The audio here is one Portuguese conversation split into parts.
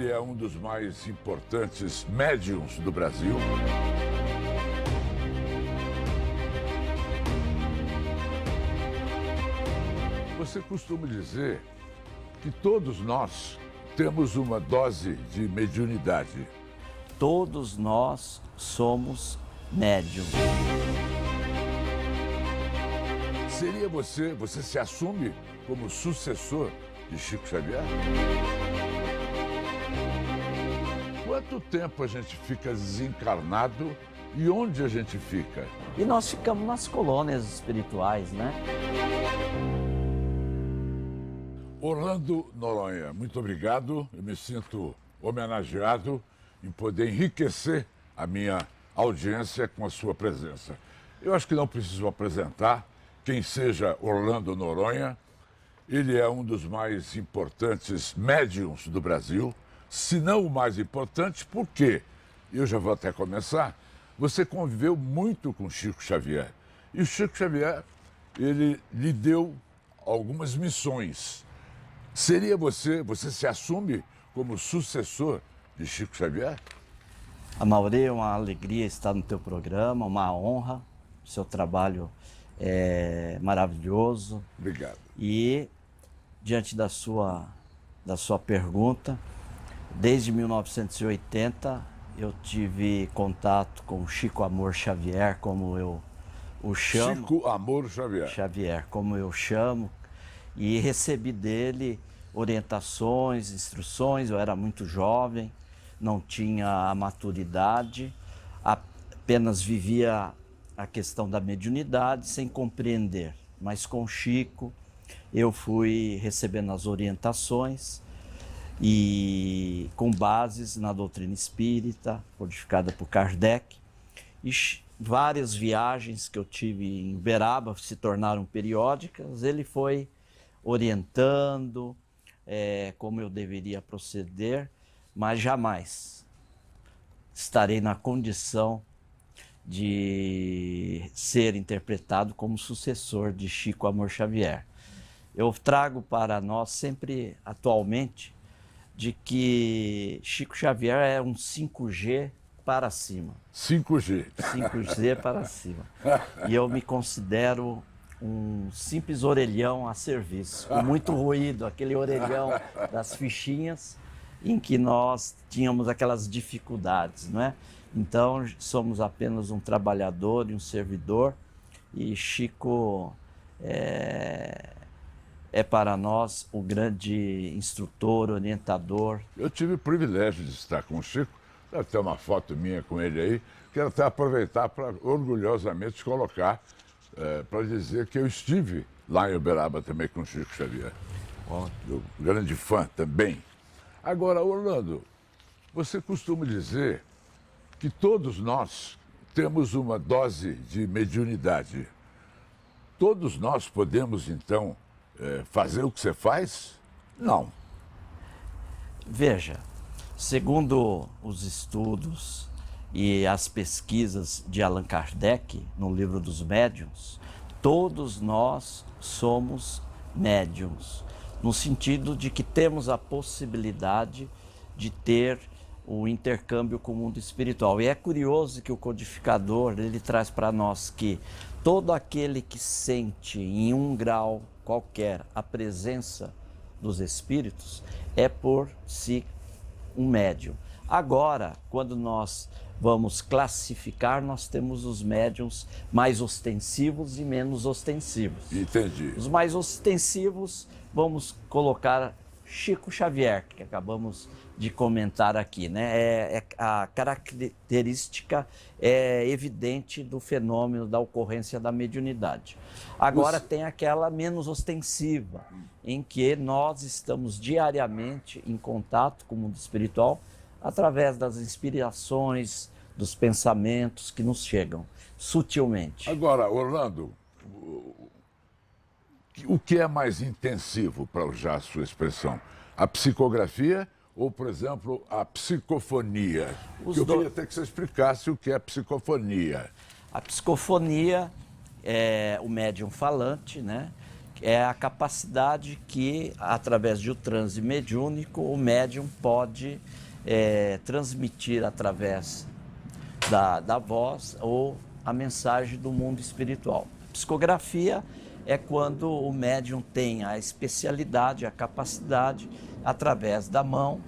Ele é um dos mais importantes médiums do Brasil. Você costuma dizer que todos nós temos uma dose de mediunidade. Todos nós somos médium. Seria você se assume como sucessor de Chico Xavier? Quanto tempo a gente fica desencarnado e onde a gente fica? E nós ficamos nas colônias espirituais, né? Orlando Noronha, muito obrigado. Eu me sinto homenageado em poder enriquecer a minha audiência com a sua presença. Eu acho que não preciso apresentar quem seja Orlando Noronha. Ele é um dos mais importantes médiums do Brasil, se não o mais importante, porque, eu já vou até começar, você conviveu muito com Chico Xavier. E o Chico Xavier, ele lhe deu algumas missões. Seria você se assume como sucessor de Chico Xavier? Amaury, é uma alegria estar no teu programa, uma honra. O seu trabalho é maravilhoso. Obrigado. E, diante da sua pergunta, desde 1980 eu tive contato com Chico Amor Xavier, como eu o chamo. Chico Amor Xavier. Xavier, como eu chamo. E recebi dele orientações, instruções. Eu era muito jovem, não tinha a maturidade, apenas vivia a questão da mediunidade sem compreender. Mas com Chico eu fui recebendo as orientações e com bases na doutrina espírita, codificada por Kardec, e várias viagens que eu tive em Uberaba se tornaram periódicas. Ele foi orientando como eu deveria proceder, mas jamais estarei na condição de ser interpretado como sucessor de Chico Amor Xavier. Eu trago para nós sempre, atualmente, de que Chico Xavier é um 5G para cima. 5G. 5G para cima. E eu me considero um simples orelhão a serviço, com muito ruído, aquele orelhão das fichinhas em que nós tínhamos aquelas dificuldades, não é? Então, somos apenas um trabalhador e um servidor, e Chico é para nós o grande instrutor, orientador. Eu tive o privilégio de estar com o Chico, deve ter uma foto minha com ele aí, quero até aproveitar para orgulhosamente colocar, para dizer que eu estive lá em Uberaba também com o Chico Xavier. Eu, grande fã também. Agora, Orlando, você costuma dizer que todos nós temos uma dose de mediunidade. Todos nós podemos, então, fazer o que você faz? Não. Veja, segundo os estudos e as pesquisas de Allan Kardec, no livro dos médiuns, todos nós somos médiuns, no sentido de que temos a possibilidade de ter o intercâmbio com o mundo espiritual. E é curioso que o codificador, ele traz para nós que todo aquele que sente em um grau qualquer a presença dos espíritos é por si um médium. Agora, quando nós vamos classificar, nós temos os médiums mais ostensivos e menos ostensivos. Entendi. Os mais ostensivos, vamos colocar Chico Xavier, que acabamos de comentar aqui, né? A característica é evidente do fenômeno da ocorrência da mediunidade. Agora tem aquela menos ostensiva, em que nós estamos diariamente em contato com o mundo espiritual através das inspirações, dos pensamentos que nos chegam sutilmente. Agora, Orlando, o que é mais intensivo, para usar a sua expressão? A psicografia ou, por exemplo, a psicofonia? Eu queria até que você explicasse o que é psicofonia. A psicofonia é o médium falante, né? é a capacidade que, através de um transe mediúnico, o médium pode transmitir através da voz ou a mensagem do mundo espiritual. Psicografia é quando o médium tem a especialidade, a capacidade, através da mão,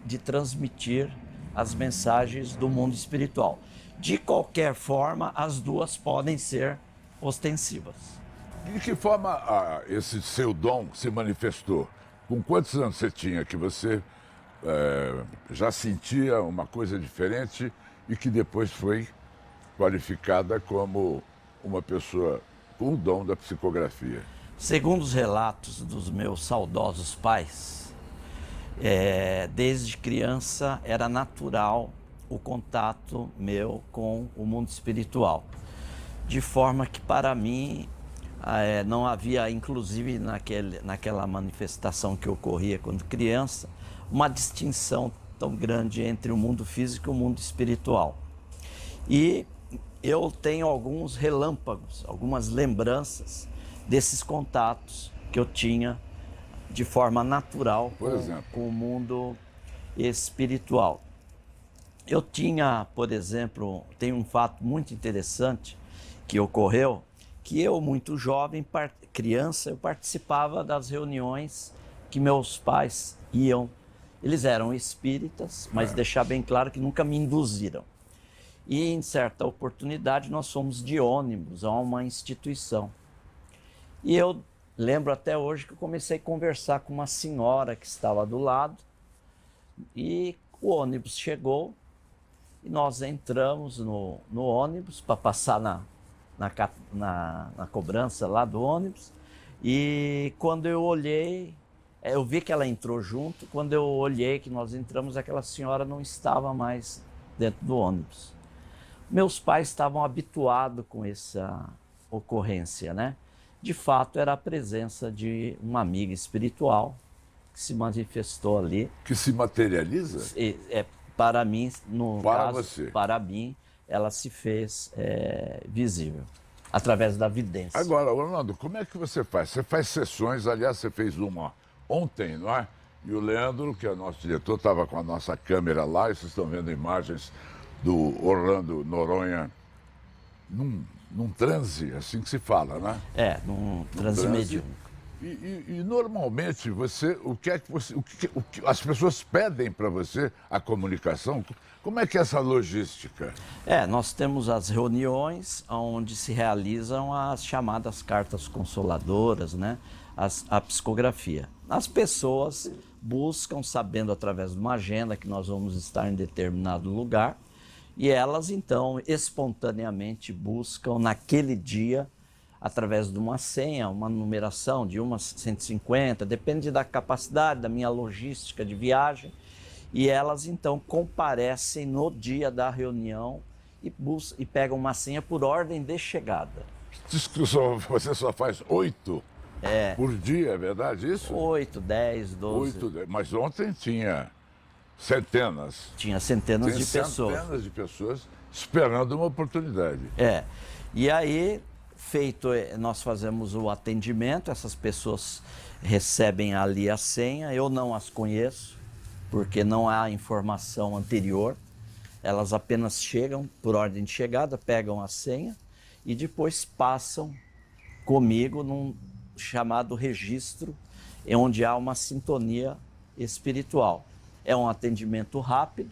de transmitir as mensagens do mundo espiritual. De qualquer forma, as duas podem ser ostensivas. De que forma esse seu dom se manifestou? Com quantos anos você tinha que você já sentia uma coisa diferente e que depois foi qualificada como uma pessoa com o dom da psicografia? Segundo os relatos dos meus saudosos pais, desde criança era natural o contato meu com o mundo espiritual. De forma que, para mim, não havia, inclusive naquela manifestação que ocorria quando criança, uma distinção tão grande entre o mundo físico e o mundo espiritual. E eu tenho alguns relâmpagos, algumas lembranças desses contatos que eu tinha de forma natural com o mundo espiritual. Eu tinha, por exemplo, tem um fato muito interessante que ocorreu, que eu, muito jovem, criança, eu participava das reuniões que meus pais iam. Eles eram espíritas, mas deixar bem claro que nunca me induziram. E, em certa oportunidade, nós fomos de ônibus a uma instituição. E eu lembro até hoje que eu comecei a conversar com uma senhora que estava do lado, e o ônibus chegou, e nós entramos no ônibus para passar na cobrança lá do ônibus. E quando eu olhei, eu vi que ela entrou junto. Quando eu olhei que nós entramos, aquela senhora não estava mais dentro do ônibus. Meus pais estavam habituados com essa ocorrência, né? De fato, era a presença de uma amiga espiritual que se manifestou ali. Que se materializa? Para mim, para mim, ela se fez visível, através da vidência. Agora, Orlando, como é que você faz? Você faz sessões, aliás, você fez uma ontem, não é? E o Leandro, que é nosso diretor, estava com a nossa câmera lá, e vocês estão vendo imagens do Orlando Noronha num transe, assim que se fala, né? Num transe mediúnico. E normalmente o que as pessoas pedem para você a comunicação? Como é que é essa logística? Nós temos as reuniões onde se realizam as chamadas cartas consoladoras, né? A psicografia. As pessoas buscam, sabendo através de uma agenda que nós vamos estar em determinado lugar, e elas então espontaneamente buscam naquele dia, através de uma senha, uma numeração de umas 150, depende da capacidade, da minha logística de viagem, e elas então comparecem no dia da reunião e pegam uma senha por ordem de chegada. Diz que você só faz 8 por dia, é verdade isso? 8, 10, 12. 8, 10. Mas ontem tinha centenas. Tinha centenas de pessoas. Centenas de pessoas esperando uma oportunidade. E aí, nós fazemos o atendimento, essas pessoas recebem ali a senha, eu não as conheço, porque não há informação anterior. Elas apenas chegam por ordem de chegada, pegam a senha e depois passam comigo num chamado registro, onde há uma sintonia espiritual. É um atendimento rápido.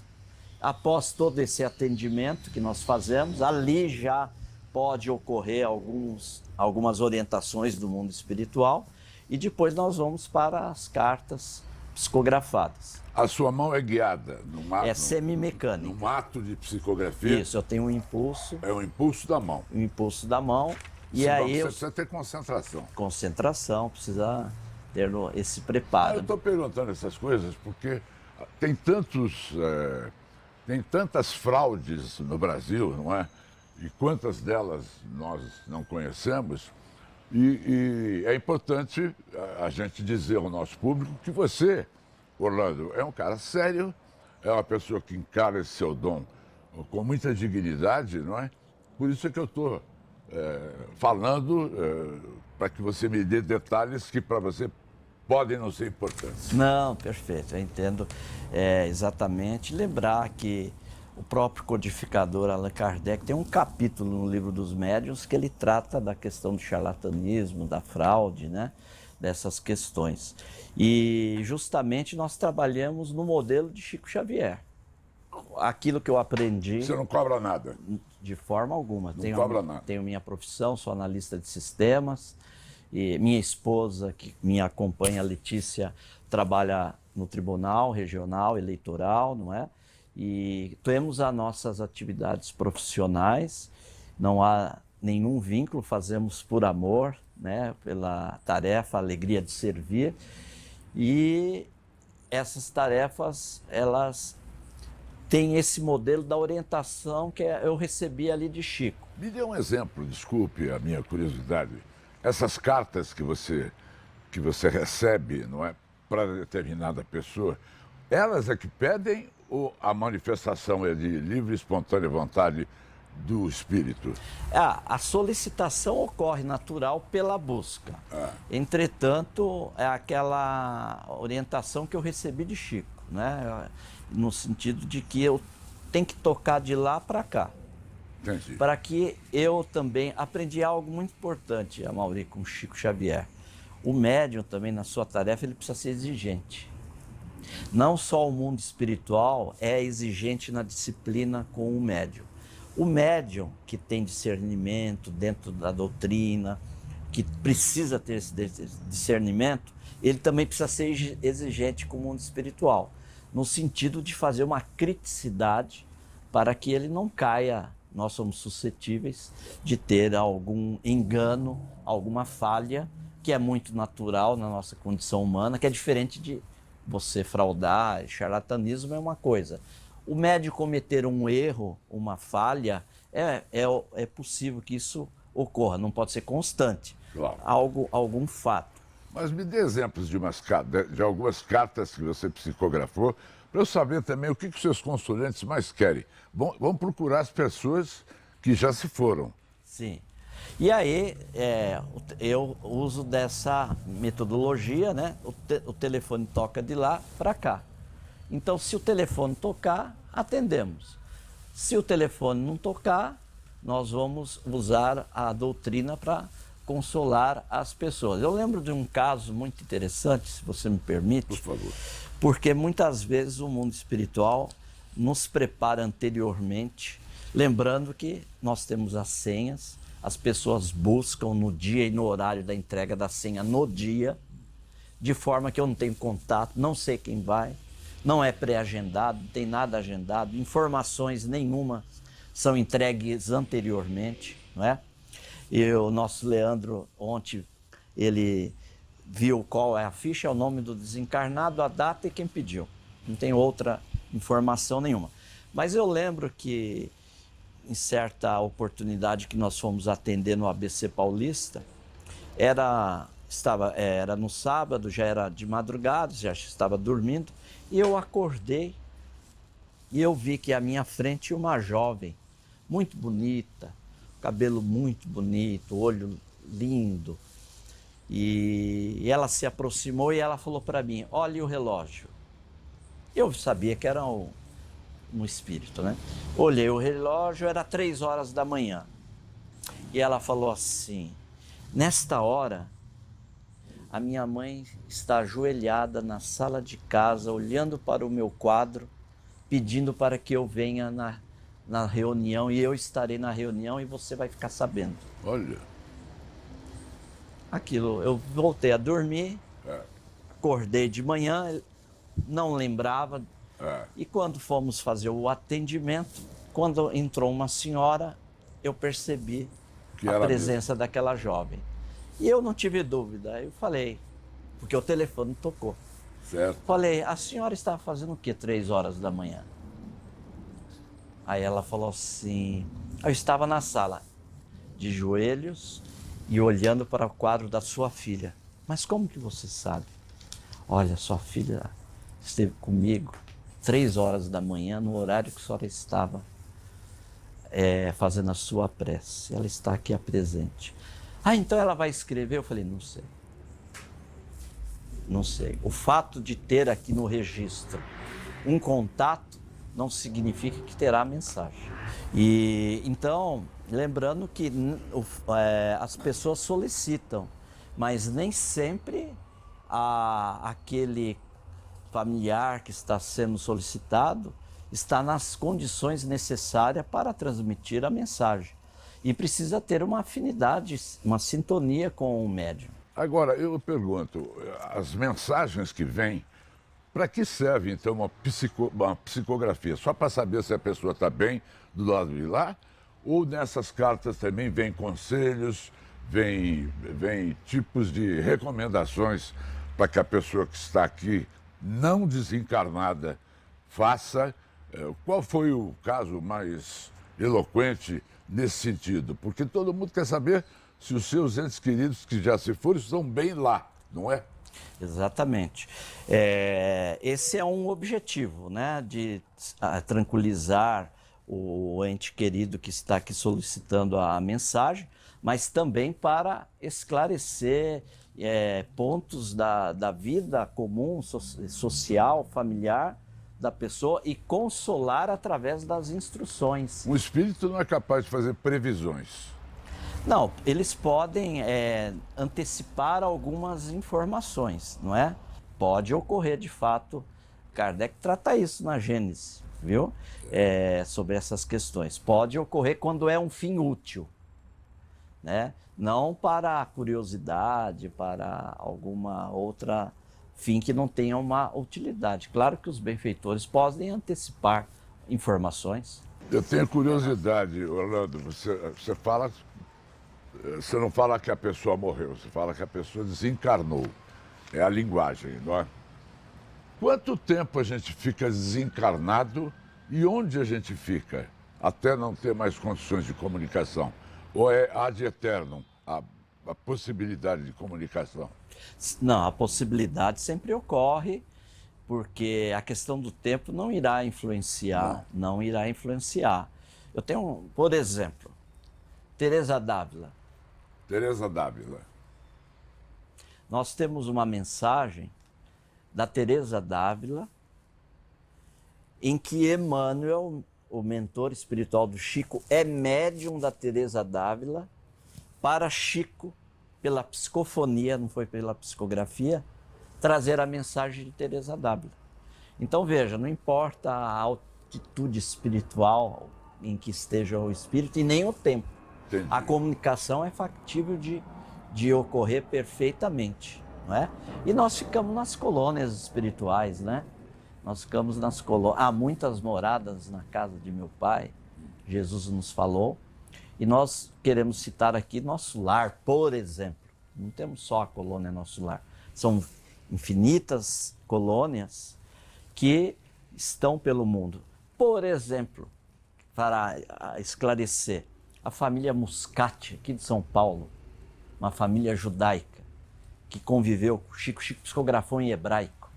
Após todo esse atendimento que nós fazemos, ali já pode ocorrer algumas orientações do mundo espiritual, e depois nós vamos para as cartas psicografadas. A sua mão é guiada num ato, semimecânica. Num ato de psicografia? Isso, eu tenho um impulso. É o impulso da mão. O impulso da mão. E aí você precisa ter concentração. Concentração, precisa ter esse preparo. Eu estou perguntando essas coisas porque tem tantas fraudes no Brasil, não é? E quantas delas nós não conhecemos. E é importante a gente dizer ao nosso público que você, Orlando, é um cara sério, é uma pessoa que encara esse seu dom com muita dignidade, não é? Por isso é que eu estou falando para que você me dê detalhes que para você podem não ser importantes. Não, perfeito, eu entendo exatamente. Lembrar que o próprio codificador Allan Kardec tem um capítulo no Livro dos Médiuns que ele trata da questão do charlatanismo, da fraude, né? Dessas questões. E justamente nós trabalhamos no modelo de Chico Xavier. Aquilo que eu aprendi... Você não cobra nada? De forma alguma. Não cobra nada. Tenho minha profissão, sou analista de sistemas. E minha esposa, que me acompanha, a Letícia, trabalha no Tribunal Regional Eleitoral, não é? E temos as nossas atividades profissionais, não há nenhum vínculo, fazemos por amor, né? Pela tarefa, a alegria de servir. E essas tarefas, elas têm esse modelo da orientação que eu recebi ali de Chico. Me dê um exemplo, desculpe a minha curiosidade. Essas cartas que você recebe, não é, para determinada pessoa, elas é que pedem ou a manifestação é de livre e espontânea vontade do espírito? A solicitação ocorre natural pela busca. Entretanto, é aquela orientação que eu recebi de Chico, né? No sentido de que eu tenho que tocar de lá para cá. Entendi. Para que eu também aprendi algo muito importante, Amaury, com Chico Xavier. O médium também, na sua tarefa, ele precisa ser exigente. Não só o mundo espiritual é exigente na disciplina com o médium. O médium que tem discernimento dentro da doutrina, que precisa ter esse discernimento, ele também precisa ser exigente com o mundo espiritual, no sentido de fazer uma criticidade para que ele não caia. Nós somos suscetíveis de ter algum engano, alguma falha, que é muito natural na nossa condição humana, que é diferente de você fraudar. Charlatanismo é uma coisa. O médium cometer um erro, uma falha, é possível que isso ocorra, não pode ser constante. Claro. Algum fato. Mas me dê exemplos de algumas cartas que você psicografou, para eu saber também o que os seus consulentes mais querem. Vão procurar as pessoas que já se foram. Sim. E aí, eu uso dessa metodologia, né? O telefone toca de lá para cá. Então, se o telefone tocar, atendemos. Se o telefone não tocar, nós vamos usar a doutrina para consolar as pessoas. Eu lembro de um caso muito interessante, se você me permite. Por favor. Porque muitas vezes o mundo espiritual nos prepara anteriormente, lembrando que nós temos as senhas, as pessoas buscam no dia e no horário da entrega da senha no dia, de forma que eu não tenho contato, não sei quem vai, não é pré-agendado, não tem nada agendado, informações nenhuma são entregues anteriormente, não é? E o nosso Leandro, ontem, ele viu qual é a ficha, é o nome do desencarnado, a data e quem pediu. Não tem outra informação nenhuma. Mas eu lembro que, em certa oportunidade que nós fomos atender no ABC Paulista, era no sábado, já era de madrugada, já estava dormindo, e eu acordei e eu vi que à minha frente uma jovem, muito bonita, cabelo muito bonito, olho lindo. E ela se aproximou e ela falou para mim, olha o relógio. Eu sabia que era um espírito, né? Olhei o relógio, era 3 horas da manhã. E ela falou assim, nesta hora, a minha mãe está ajoelhada na sala de casa, olhando para o meu quadro, pedindo para que eu venha na reunião, e eu estarei na reunião e você vai ficar sabendo. Olha. Aquilo, eu voltei a dormir, acordei de manhã, não lembrava. E quando fomos fazer o atendimento, quando entrou uma senhora, eu percebi a presença daquela jovem. E eu não tive dúvida, eu falei, porque o telefone tocou. Certo. Falei, a senhora estava fazendo o quê 3 horas da manhã? Aí ela falou assim, eu estava na sala, de joelhos e olhando para o quadro da sua filha. Mas como que você sabe? Olha, sua filha esteve comigo 3 horas da manhã, no horário que a senhora estava fazendo a sua prece. Ela está aqui presente. Ah, então ela vai escrever? Eu falei, não sei. Não sei. O fato de ter aqui no registro um contato não significa que terá a mensagem. E então, lembrando que as pessoas solicitam, mas nem sempre aquele familiar que está sendo solicitado está nas condições necessárias para transmitir a mensagem. E precisa ter uma afinidade, uma sintonia com o médium. Agora, eu pergunto, as mensagens que vêm, para que serve então uma psicografia? Só para saber se a pessoa está bem do lado de lá? Ou nessas cartas também vem conselhos, vem tipos de recomendações para que a pessoa que está aqui, não desencarnada, faça? Qual foi o caso mais eloquente nesse sentido? Porque todo mundo quer saber se os seus entes queridos que já se foram estão bem lá, não é? Exatamente. Esse é um objetivo, né? De tranquilizar o ente querido que está aqui solicitando a mensagem, mas também para esclarecer pontos da vida comum, social, familiar da pessoa e consolar através das instruções. O espírito não é capaz de fazer previsões. Não, eles podem antecipar algumas informações, não é? Pode ocorrer de fato. Kardec trata isso na Gênesis, viu? Sobre essas questões. Pode ocorrer quando é um fim útil, né? Não para curiosidade, para alguma outra fim que não tenha uma utilidade. Claro que os benfeitores podem antecipar informações. Eu tenho curiosidade, Orlando, você não fala que a pessoa morreu, você fala que a pessoa desencarnou. É a linguagem, não é? Quanto tempo a gente fica desencarnado e onde a gente fica? Até não ter mais condições de comunicação? Ou é ad eternum a possibilidade de comunicação? Não, a possibilidade sempre ocorre, porque a questão do tempo não irá influenciar, não irá influenciar. Eu tenho, por exemplo, Teresa d'Ávila. Teresa d'Ávila. Nós temos uma mensagem da Teresa d'Ávila em que Emmanuel, o mentor espiritual do Chico, é médium da Teresa d'Ávila para Chico, pela psicofonia, não foi pela psicografia, trazer a mensagem de Teresa d'Ávila. Então veja, não importa a altitude espiritual em que esteja o espírito e nem o tempo. Entendi. A comunicação é factível de ocorrer perfeitamente, não é? E nós ficamos nas colônias espirituais, né? Nós ficamos nas colônias. Há muitas moradas na casa de meu pai, Jesus nos falou, e nós queremos citar aqui nosso lar, por exemplo. Não temos só a colônia Nosso Lar, são infinitas colônias que estão pelo mundo. Por exemplo, para esclarecer, a família Muscati, aqui de São Paulo, uma família judaica, que conviveu com Chico psicografou em hebraico.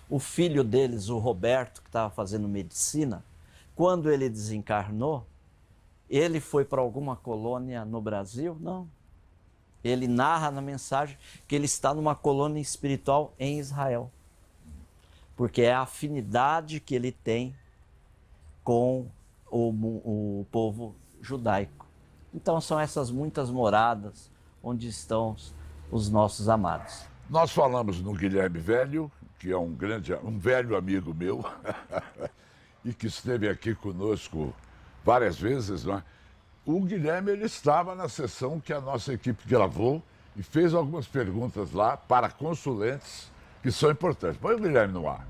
O filho deles, o Roberto, que estava fazendo medicina, quando ele desencarnou, ele foi para alguma colônia no Brasil? Não. Ele narra na mensagem que ele está numa colônia espiritual em Israel, porque é a afinidade que ele tem com o povo judaico. Então são essas muitas moradas onde estão os nossos amados. Nós falamos no Guilherme Velho, que é um velho amigo meu, e que esteve aqui conosco várias vezes, não é? O Guilherme, ele estava na sessão que a nossa equipe gravou e fez algumas perguntas lá para consulentes que são importantes. Põe o Guilherme no ar.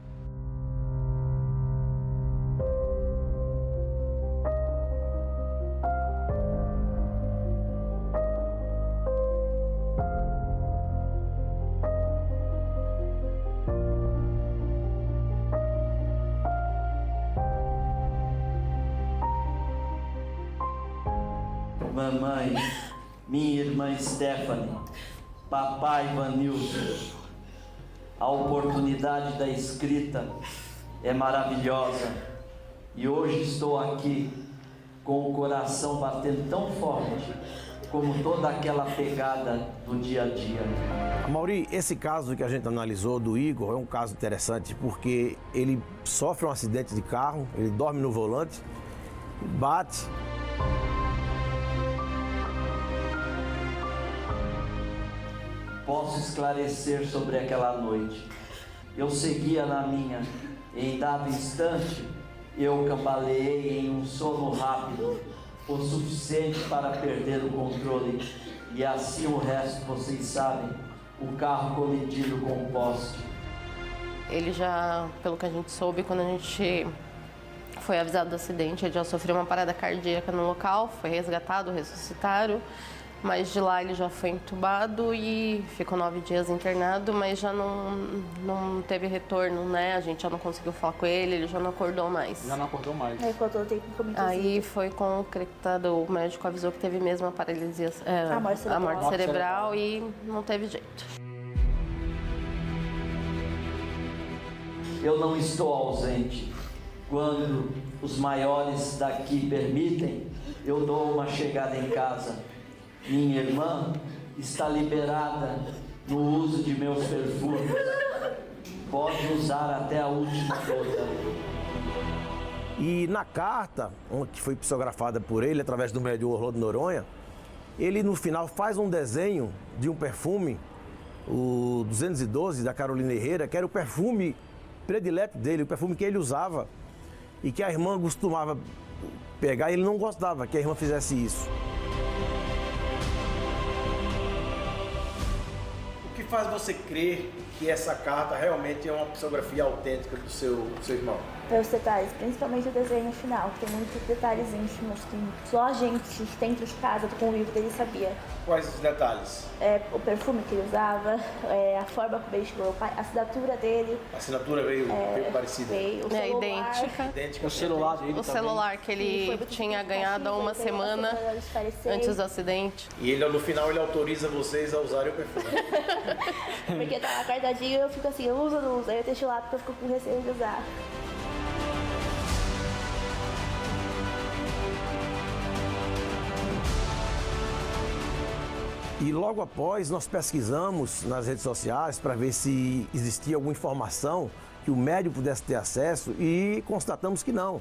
Mamãe, minha irmã Stephanie, papai Vanilson, a oportunidade da escrita é maravilhosa e hoje estou aqui com o coração batendo tão forte como toda aquela pegada do dia a dia. Mauri, esse caso que a gente analisou do Igor é um caso interessante porque ele sofre um acidente de carro, ele dorme no volante, bate. Posso esclarecer sobre aquela noite. Eu seguia na minha. Em dado instante, eu cambaleei em um sono rápido, o suficiente para perder o controle. E assim o resto, vocês sabem, o carro colidido com o poste. Ele já, pelo que a gente soube, quando a gente foi avisado do acidente, ele já sofreu uma parada cardíaca no local, foi resgatado, ressuscitaram. Mas de lá ele já foi entubado e ficou 9 dias internado, mas já não teve retorno, né? A gente já não conseguiu falar com ele já não acordou mais. Já não acordou mais. Aí faltou tempo como Aí foi concretado, o médico avisou que teve mesmo a paralisia, a morte cerebral e não teve jeito. Eu não estou ausente. Quando os maiores daqui permitem, eu dou uma chegada em casa. Minha irmã está liberada no uso de meus perfumes. Pode usar até a última gota. E na carta, que foi psicografada por ele através do médium Orlando Noronha, ele no final faz um desenho de um perfume, o 212 da Carolina Herrera, que era o perfume predileto dele, o perfume que ele usava e que a irmã costumava pegar e ele não gostava que a irmã fizesse isso. O que faz você crer que essa carta realmente é uma psicografia autêntica do seu irmão? Pelos detalhes, principalmente o desenho final, que tem muitos detalhes íntimos que só a gente dentro de casa, do convívio dele, sabia. Quais os detalhes? O perfume que ele usava, a forma como ele chegou, a assinatura dele. A assinatura veio parecida? Veio, o celular, Idêntica. O celular dele O celular que ele tinha ganhado há uma semana antes do acidente. E ele, no final ele autoriza vocês a usarem o perfume. Porque tá lá guardadinho e eu fico assim, eu uso ou não uso? Aí eu deixo lá porque eu fico com receio de usar. E logo após, nós pesquisamos nas redes sociais para ver se existia alguma informação que o médium pudesse ter acesso e constatamos que não.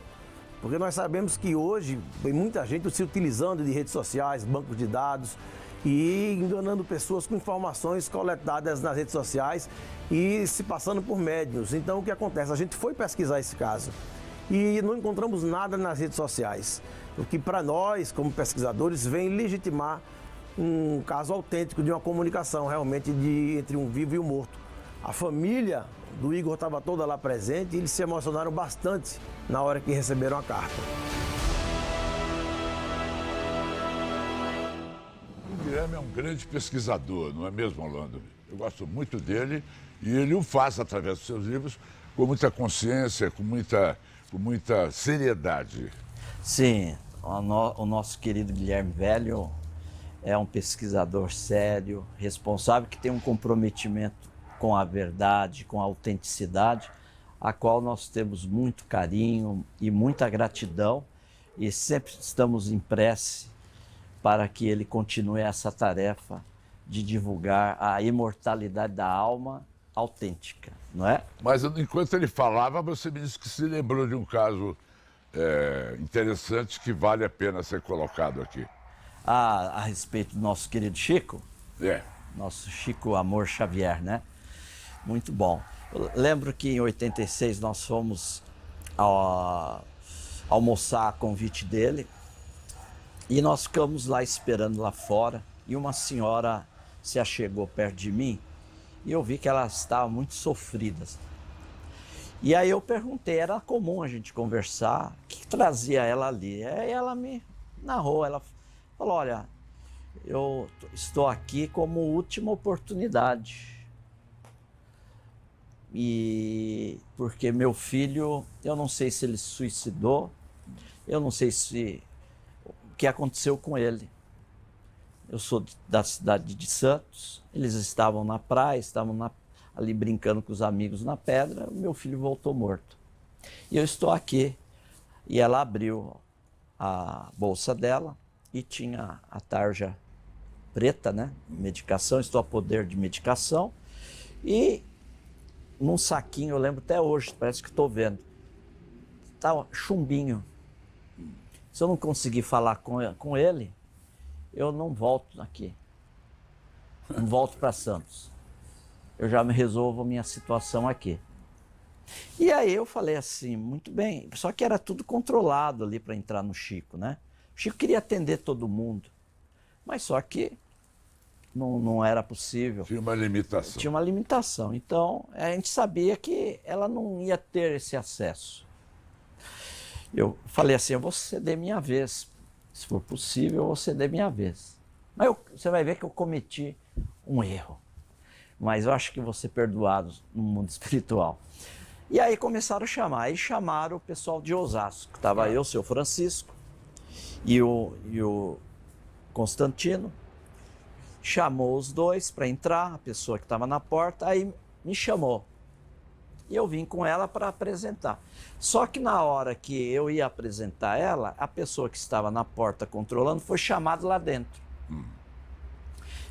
Porque nós sabemos que hoje tem muita gente se utilizando de redes sociais, bancos de dados e enganando pessoas com informações coletadas nas redes sociais e se passando por médiuns. Então o que acontece? A gente foi pesquisar esse caso e não encontramos nada nas redes sociais. O que para nós, como pesquisadores, vem legitimar um caso autêntico de uma comunicação realmente entre um vivo e um morto. A família do Igor estava toda lá presente e eles se emocionaram bastante na hora que receberam a carta. O Guilherme é um grande pesquisador, não é mesmo, Orlando? Eu gosto muito dele e ele o faz através dos seus livros com muita consciência, com muita seriedade. Sim, o nosso querido Guilherme Velho é um pesquisador sério, responsável, que tem um comprometimento com a verdade, com a autenticidade, a qual nós temos muito carinho e muita gratidão e sempre estamos em prece para que ele continue essa tarefa de divulgar a imortalidade da alma autêntica, não é? Mas enquanto ele falava, você me disse que se lembrou de um caso interessante que vale a pena ser colocado aqui. A respeito do nosso querido Chico, nosso Chico Amor Xavier, né? Muito bom. Eu lembro que em 86 nós fomos almoçar a convite dele e nós ficamos lá esperando lá fora e uma senhora se achegou perto de mim e eu vi que ela estava muito sofrida. E aí eu perguntei, era comum a gente conversar, o que trazia ela ali? Aí ela me narrou, ela falou, olha, eu estou aqui como última oportunidade. E porque meu filho, eu não sei se ele se suicidou, eu não sei o que aconteceu com ele. Eu sou da cidade de Santos, eles estavam na praia, estavam ali brincando com os amigos na pedra, meu filho voltou morto. E eu estou aqui. E ela abriu a bolsa dela e tinha a tarja preta, né? Medicação, estou a poder de medicação. E num saquinho, eu lembro até hoje, parece que estou vendo, tá chumbinho. Se eu não conseguir falar com ele, eu não volto aqui. Não volto para Santos. Eu já me resolvo a minha situação aqui. E aí eu falei assim, muito bem, só que era tudo controlado ali para entrar no Chico, né? O Chico queria atender todo mundo, mas só que não era possível. Tinha uma limitação. Tinha uma limitação. Então, a gente sabia que ela não ia ter esse acesso. Eu falei assim, eu vou ceder minha vez. Se for possível, eu vou ceder minha vez. Mas você vai ver que eu cometi um erro. Mas eu acho que vou ser perdoado no mundo espiritual. E aí começaram a chamar. Aí chamaram o pessoal de Osasco. Estava eu, o seu Francisco e o Constantino. Chamou os dois para entrar, a pessoa que estava na porta, aí me chamou. E eu vim com ela para apresentar. Só que na hora que eu ia apresentar ela, a pessoa que estava na porta controlando foi chamada lá dentro.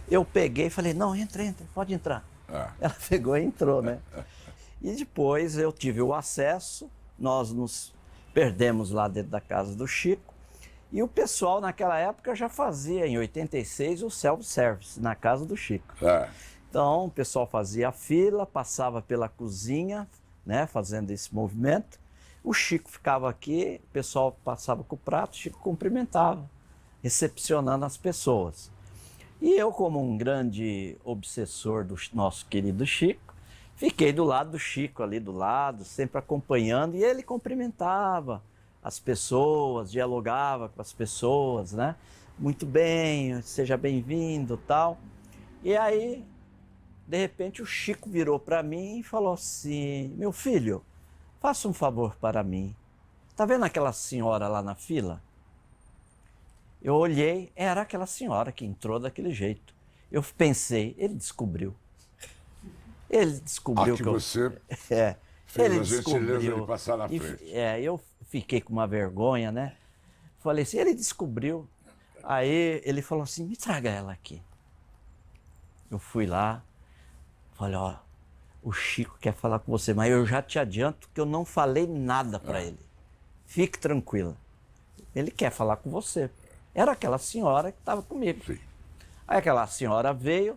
Eu peguei e falei, não, entra, pode entrar. Ela pegou e entrou, né? E depois eu tive o acesso, nós nos perdemos lá dentro da casa do Chico. E o pessoal naquela época já fazia, em 86, o self-service na casa do Chico. Então o pessoal fazia a fila, passava pela cozinha, né, fazendo esse movimento. O Chico ficava aqui, o pessoal passava com o prato, o Chico cumprimentava, recepcionando as pessoas. E eu, como um grande obsessor do nosso querido Chico, fiquei do lado do Chico, ali do lado, sempre acompanhando, e ele cumprimentava as pessoas, dialogava com as pessoas, né? Muito bem, seja bem-vindo, tal. E aí, de repente, o Chico virou para mim e falou assim, meu filho, faça um favor para mim. Tá vendo aquela senhora lá na fila? Eu olhei, era aquela senhora que entrou daquele jeito. Eu pensei, ele descobriu. Ele descobriu que que eu... você fez ele a gentileza de passar na frente. Eu fiquei com uma vergonha, né? Falei assim, ele descobriu. Aí ele falou assim, me traga ela aqui. Eu fui lá, falei, ó, o Chico quer falar com você, mas eu já te adianto que eu não falei nada para ele. Fique tranquila. Ele quer falar com você. Era aquela senhora que estava comigo. Sim. Aí aquela senhora veio,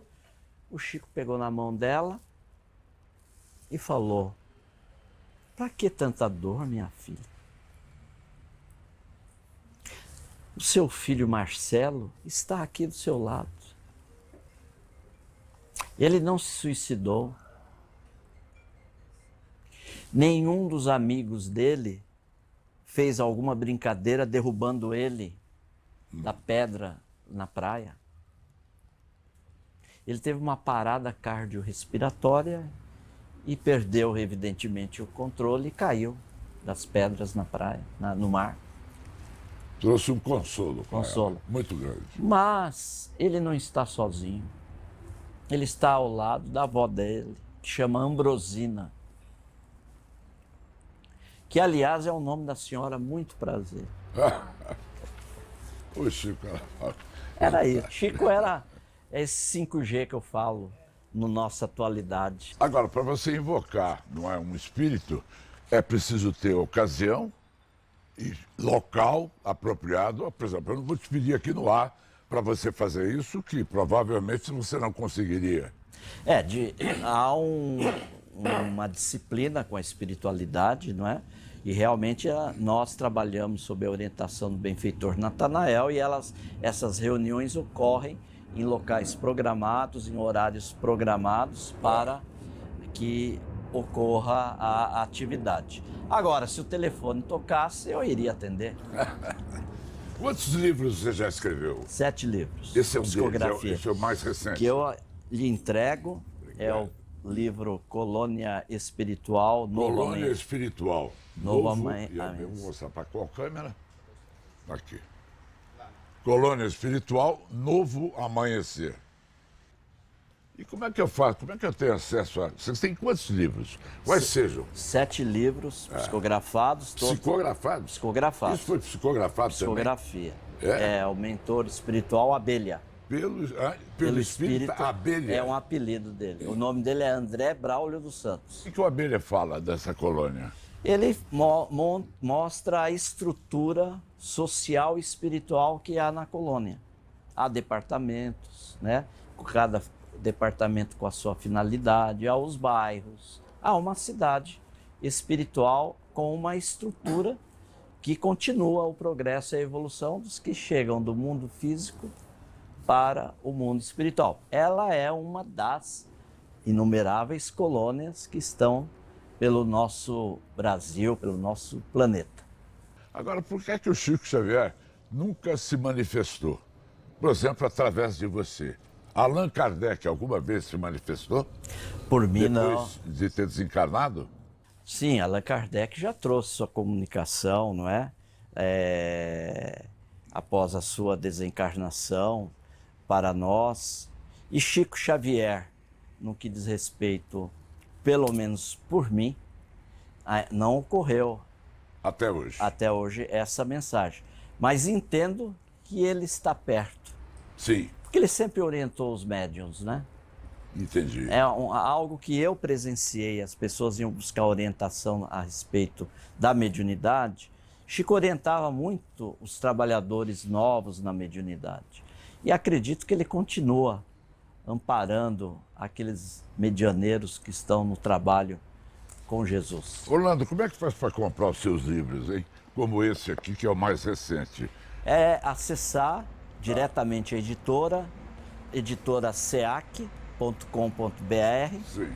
o Chico pegou na mão dela e falou, para que tanta dor, minha filha? O seu filho Marcelo está aqui do seu lado. Ele não se suicidou. Nenhum dos amigos dele fez alguma brincadeira derrubando ele da pedra na praia. Ele teve uma parada cardiorrespiratória e perdeu, evidentemente, o controle e caiu das pedras na praia, no mar. Trouxe um consolo. Consolo. Muito grande. Mas ele não está sozinho. Ele está ao lado da avó dele, que chama Ambrosina. Que, aliás, é o nome da senhora, muito prazer. O Chico Era isso. Chico era esse 5G que eu falo na nossa atualidade. Agora, para você invocar, não é, um espírito, é preciso ter ocasião e local apropriado. Por exemplo, eu não vou te pedir aqui no ar para você fazer isso, que provavelmente você não conseguiria. Há uma disciplina com a espiritualidade, não é? E realmente nós trabalhamos sob a orientação do benfeitor Natanael e essas reuniões ocorrem em locais programados, em horários programados para que ocorra a atividade. Agora, se o telefone tocasse, eu iria atender. Quantos livros você já escreveu? 7 livros. Esse é um psicografia. deles, esse é o mais recente. Que eu lhe entrego é o livro Colônia Espiritual, Novo Colônia Amanhecer. Espiritual. Novo E Amanhecer. eu vou mostrar para qual câmera? Aqui. Colônia Espiritual, Novo Amanhecer. E como é que eu faço? Como é que eu tenho acesso a... Vocês têm quantos livros? Quais sejam? 7 livros psicografados. Todos Psicografados? psicografados. Isso foi psicografado Psicografia. também? É o mentor espiritual Abelha. Pelo espírito, a abelha. É um apelido dele. O nome dele é André Braulio dos Santos. O que a abelha fala dessa colônia? Ele mostra a estrutura social e espiritual que há na colônia. Há departamentos, né? Cada departamento com a sua finalidade, há os bairros, há uma cidade espiritual com uma estrutura que continua o progresso e a evolução dos que chegam do mundo físico para o mundo espiritual. Ela é uma das inumeráveis colônias que estão pelo nosso Brasil, pelo nosso planeta. Agora, por que é que o Chico Xavier nunca se manifestou? Por exemplo, através de você. Allan Kardec alguma vez se manifestou? Por mim, não. Depois de ter desencarnado? Sim, Allan Kardec já trouxe sua comunicação, não é? Após a sua desencarnação para nós. E Chico Xavier, no que diz respeito, pelo menos por mim, não ocorreu Até hoje. essa mensagem. Mas entendo que ele está perto. Sim, Porque ele sempre orientou os médiuns, né? entendi. É algo que eu presenciei, as pessoas iam buscar orientação a respeito da mediunidade. Chico orientava muito os trabalhadores novos na mediunidade. E acredito que ele continua amparando aqueles medianeiros que estão no trabalho com Jesus. Orlando, como é que faz para comprar os seus livros, hein? Como esse aqui, que é o mais recente. É acessar diretamente a editora seac.com.br Sim.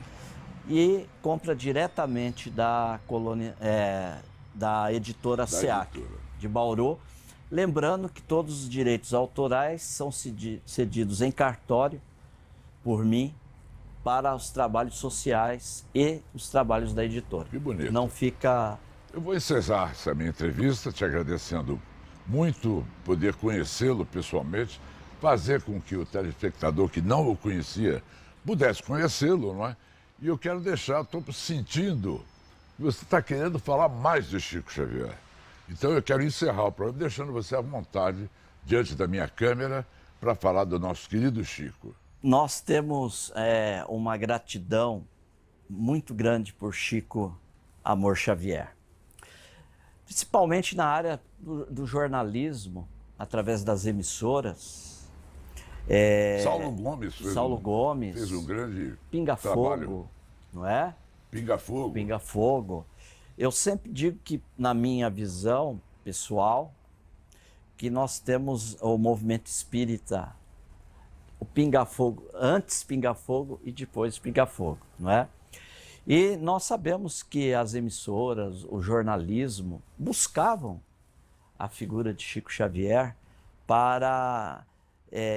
e compra diretamente da da editora SEAC, editora. de Bauru. Lembrando que todos os direitos autorais são cedidos em cartório por mim para os trabalhos sociais e os trabalhos da editora. Que bonito. Não fica... Eu vou encerrar essa minha entrevista te agradecendo muito poder conhecê-lo pessoalmente, fazer com que o telespectador que não o conhecia pudesse conhecê-lo, não é? E eu quero deixar, estou sentindo que você está querendo falar mais de Chico Xavier. Então eu quero encerrar o programa deixando você à vontade diante da minha câmera para falar do nosso querido Chico. Nós temos uma gratidão muito grande por Chico Amor Xavier. Principalmente na área do jornalismo, através das emissoras. Saulo Gomes fez um grande Pinga trabalho. Fogo, não é? Pinga Fogo. Pinga Fogo. Eu sempre digo que, na minha visão pessoal, que nós temos o movimento espírita, o Pinga Fogo, antes Pinga Fogo e depois Pinga Fogo, não é? E nós sabemos que as emissoras, o jornalismo, buscavam a figura de Chico Xavier para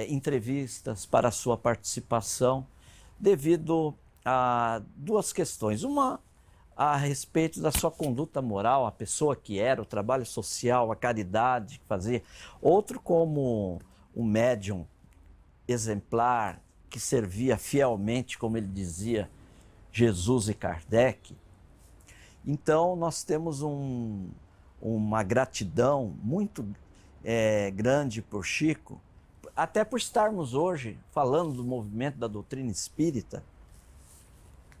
entrevistas, para a sua participação, devido a duas questões. Uma, a respeito da sua conduta moral, a pessoa que era, o trabalho social, a caridade que fazia. Outro, como um médium exemplar, que servia fielmente, como ele dizia, Jesus e Kardec. Então, nós temos uma gratidão muito grande por Chico, até por estarmos hoje falando do movimento da doutrina espírita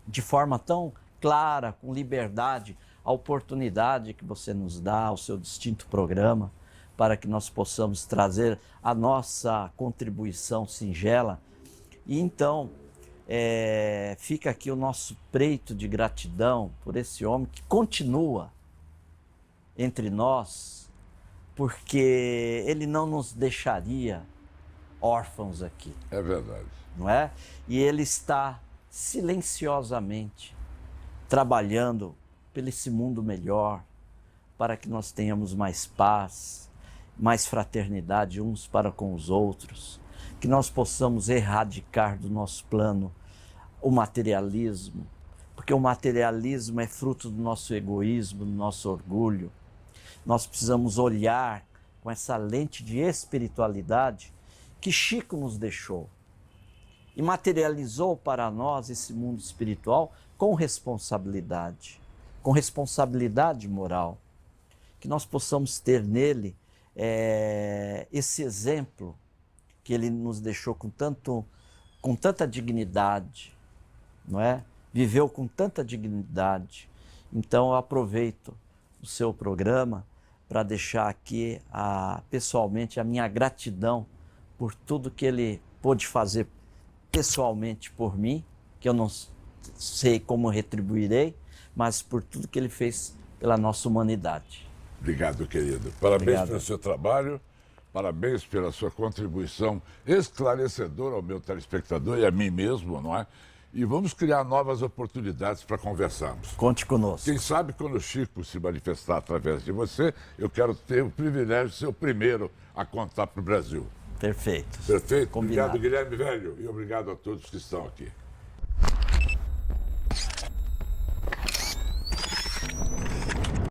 de forma tão clara, com liberdade, a oportunidade que você nos dá, ao seu distinto programa, para que nós possamos trazer a nossa contribuição singela. E então, fica aqui o nosso preito de gratidão por esse homem que continua entre nós, porque ele não nos deixaria órfãos aqui. É verdade. Não é? E ele está silenciosamente trabalhando por esse mundo melhor, para que nós tenhamos mais paz, mais fraternidade uns para com os outros, que nós possamos erradicar do nosso plano o materialismo, porque o materialismo é fruto do nosso egoísmo, do nosso orgulho. Nós precisamos olhar com essa lente de espiritualidade que Chico nos deixou e materializou para nós esse mundo espiritual com responsabilidade moral, que nós possamos ter nele esse exemplo que ele nos deixou com tanta dignidade, não é? Viveu com tanta dignidade. Então eu aproveito o seu programa para deixar aqui pessoalmente a minha gratidão por tudo que ele pôde fazer pessoalmente por mim, que eu não sei como retribuirei, mas por tudo que ele fez pela nossa humanidade. Obrigado, querido. Parabéns Obrigado. pelo seu trabalho, parabéns pela sua contribuição esclarecedora ao meu telespectador e a mim mesmo, não é? E vamos criar novas oportunidades para conversarmos. Conte conosco. Quem sabe quando o Chico se manifestar através de você, eu quero ter o privilégio de ser o primeiro a contar para o Brasil. Perfeito. Perfeito? Combinado. Obrigado, Guilherme Velho, e obrigado a todos que estão aqui.